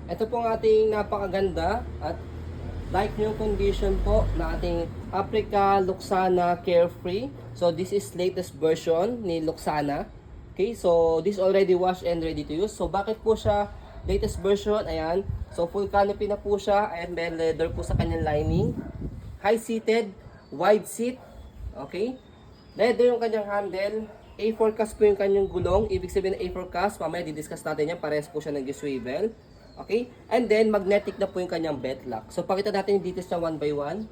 Ito po ang ating napakaganda at like new condition po na ating Africa Luxana Carefree. So this is latest version ni Luxana. Okay, so this already washed and ready to use. So bakit po siya latest version? Ayan. So full canopy na po siya and then leather po sa kanyang lining. High seated, wide seat. Okay. Leather yung kanyang handle. A4 cast po yung kanyang gulong. Ibig sabihin ng A4 cast, mamaya didiscuss natin yan. Parehas po siya nag-swivel. Okay? And then, magnetic na po yung kanyang belt lock. So, pakita natin yung details na one by one.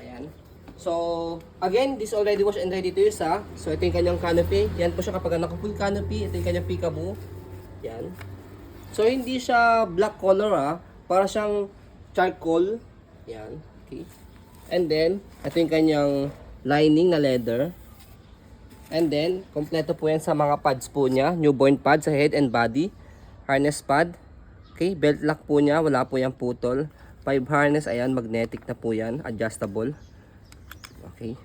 Ayan. So, again, this already washed and ready to use ha. So, ito yung kanyang canopy. Yan po siya kapag naka-full canopy. Ito yung kanyang peekaboo. Yan. So, hindi siya black color ha. Para siyang charcoal. Yan. Okay. And then, ito yung kanyang lining na leather. And then, kompleto po yan sa mga pads po niya. Newborn pad sa head and body. Harness pad. Okay, belt lock po niya, wala po yung putol. 5 harness, ayan, magnetic na po yan, adjustable. Okay.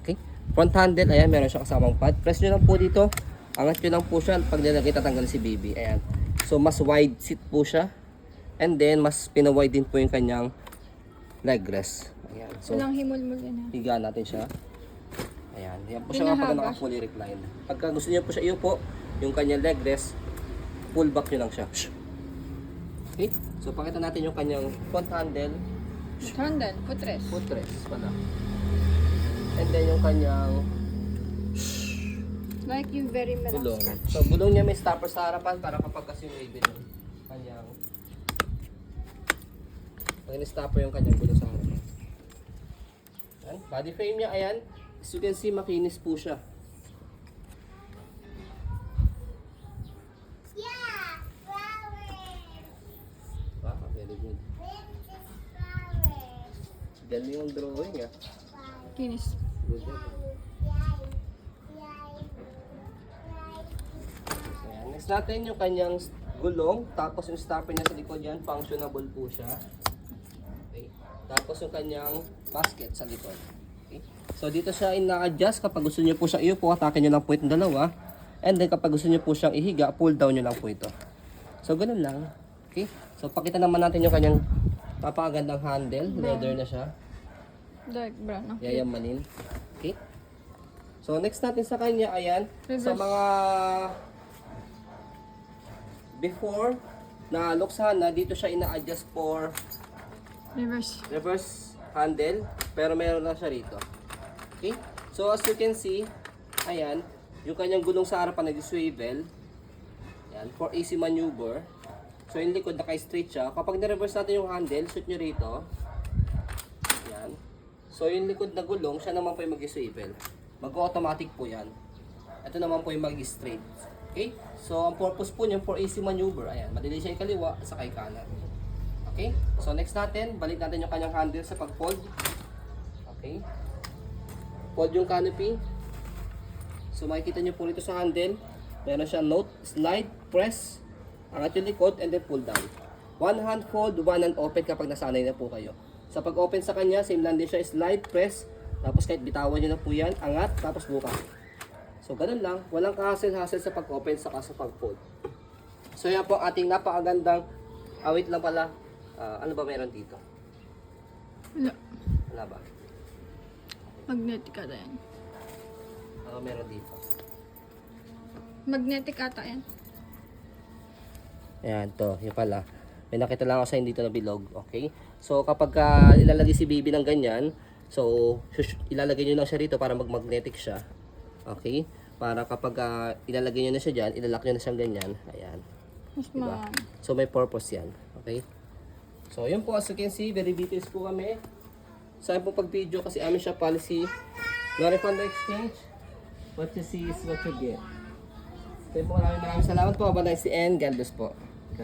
Okay, front handle, ayan, meron siya kasamang pad. Press nyo lang po dito, angat nyo lang po siya, pag nilagay tatanggal si baby, ayan. So, mas wide seat po siya. And then, mas pinawide din po yung kanyang leg rest. Ayan, so, Walang himulmul yan ha. higa natin siya. Ayan, yan po siya kapag naka-fully reclined. Pagka gusto niyo po siya iupo, yung kanyang leg rest, pull back nyo lang siya. Okay? So, pakita natin yung kanyang front handle. Handle, footrest. Footrest pala. And then yung kanyang Like yung very gulong. mellow. So, gulong niya may stopper sa harapan para kapag kasi yung baby yung kanyang pag in-stopper yung kanyang gulong sa harapan. Ayan. Body frame niya, ayan. As you can see, makinis po siya. Very good. Galing yung drawing ah. Kinis. Good. Ayan. Next natin yung kanyang gulong. Tapos yung stopper niya sa likod yan. Functionable po siya. Okay. Tapos yung kanyang basket sa likod. Okay. So dito siya ina-adjust. Kapag gusto niyo po siya iupo, atakin niyo lang po itong dalawa. And then kapag gusto niyo po siyang ihiga, pull down niyo lang po ito. So ganun lang. Okay. So pakita naman natin yung kanyang napakagandang handle. Leather na siya. Dark brown. No? Yayamanin. Okay. So next natin sa kanya, ayan. Reverse. Sa mga before na Luxana, dito siya ina-adjust for Reverse. reverse handle. Pero meron lang siya rito. Okay. So as you can see, ayan. Yung kanyang gulong sa harapan nag-swivel. Ayan. For easy maneuver. So yung likod naka-straight siya. Kapag na-reverse natin yung handle, shoot nyo rito. Yan. So yung likod na gulong, siya naman po yung mag-swivel. Mag-automatic po yan. Ito naman po yung mag-straight. Okay? So ang purpose po niya for easy maneuver. Ayan, madali siya yung kaliwa, sakay kanan. Okay? So next natin, balik natin yung kanyang handle sa pag-fold. Okay? Fold yung canopy. So makikita nyo po rito sa handle, meron siya note, slide, press, angat yung likod, and then pull down. One hand fold, one hand open kapag nasanay na po kayo. Sa pag-open sa kanya, same lang din siya, slide, press, tapos kahit bitawan nyo na po yan, angat, tapos buka. So ganun lang, walang kahasel-hasel sa pag-open saka sa pag-fold. So yan po ang ating napakagandang, wait lang pala, ano ba meron dito? Wala. Wala ba? Magnetic ata yan. Ano meron dito? Magnetic ata yan. Ayan, to, yun pala. May nakita lang ako sa dito na bilog, okay? So, kapag ilalagay si baby ng ganyan, so, ilalagay nyo lang siya rito para mag-magnetic siya. Okay? Para kapag ilalagay nyo na siya dyan, ilalak nyo na siyang ganyan. Ayan. Mas Diba? So, may purpose yan. Okay? So, yun po, as you can see, very details po kami. Sa po pag-video kasi amin siya policy. No refund or exchange. What you see is what you get. So, po, maraming salamat po. Have a nice day and God bless po.